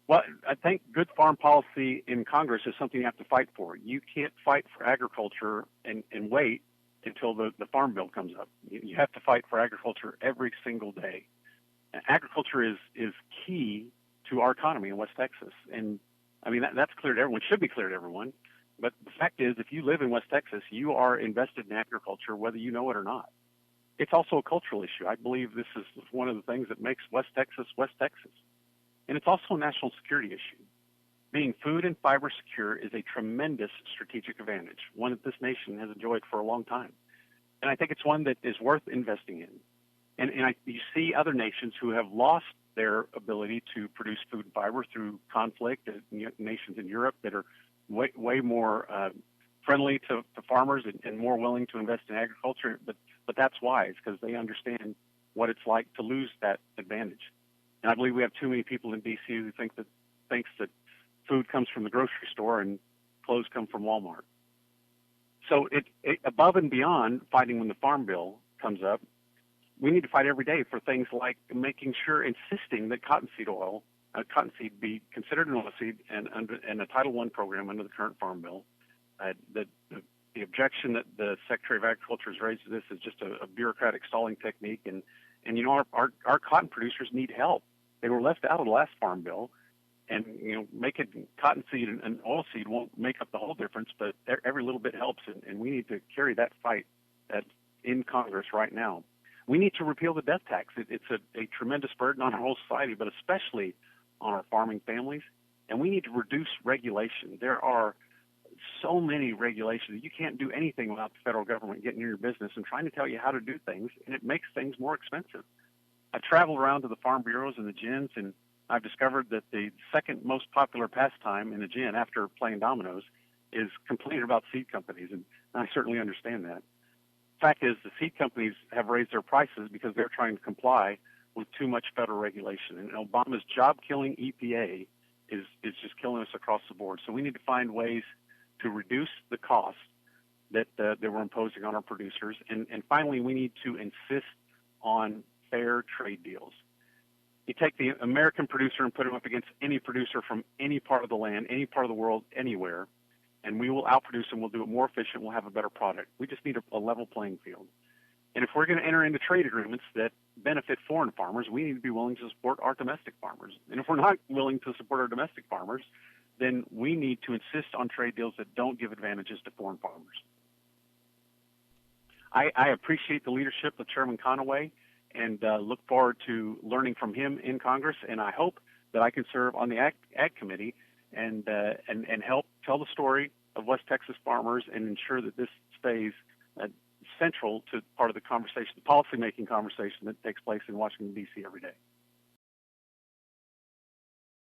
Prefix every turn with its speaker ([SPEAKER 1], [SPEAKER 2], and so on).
[SPEAKER 1] Well, I think good farm policy in Congress is something you have to fight for. You can't fight for agriculture and wait until the farm bill comes up. You have to fight for agriculture every single day. Agriculture is key to our economy in West Texas, and I mean that's clear to everyone. Should be clear to everyone. But the fact is, if you live in West Texas, you are invested in agriculture, whether you know it or not. It's also a cultural issue. I believe this is one of the things that makes West Texas West Texas. And it's also a national security issue. Being food and fiber secure is a tremendous strategic advantage, one that this nation has enjoyed for a long time. And I think it's one that is worth investing in. You see other nations who have lost their ability to produce food and fiber through conflict, nations in Europe that are way more friendly to farmers and more willing to invest in agriculture. But that's wise because they understand what it's like to lose that advantage. And I believe we have too many people in D.C. who thinks that food comes from the grocery store and clothes come from Walmart. So above and beyond fighting when the farm bill comes up, we need to fight every day for things like insisting that cottonseed be considered an oilseed and a Title I program under the current farm bill. The objection that the Secretary of Agriculture has raised to this is just a bureaucratic stalling technique, and our cotton producers need help. They were left out of the last farm bill, and making cottonseed and oilseed won't make up the whole difference, but every little bit helps, and we need to carry that fight in Congress right now. We need to repeal the death tax. It's a tremendous burden on our whole society, but especially on our farming families, and we need to reduce regulation. There are so many regulations. You can't do anything without the federal government getting in your business and trying to tell you how to do things, and it makes things more expensive. I've traveled around to the farm bureaus and the gins, and I've discovered that the second most popular pastime in a gin after playing dominoes is complaining about seed companies, and I certainly understand that. The fact is, the seed companies have raised their prices because they're trying to comply with too much federal regulation, and Obama's job-killing EPA is just killing us across the board. So we need to find ways to reduce the cost that we're imposing on our producers, and finally, we need to insist on fair trade deals. You take the American producer and put him up against any producer from any part of the land, any part of the world, anywhere, and we will outproduce him. We'll do it more efficient. We'll have a better product. We just need a level playing field. And if we're going to enter into trade agreements that benefit foreign farmers, we need to be willing to support our domestic farmers. And if we're not willing to support our domestic farmers, then we need to insist on trade deals that don't give advantages to foreign farmers. I appreciate the leadership of Chairman Conaway and look forward to learning from him in Congress. And I hope that I can serve on the Ag Committee and help tell the story of West Texas farmers and ensure that this stays central to part of the conversation, the policymaking conversation that takes place in Washington, D.C. every day.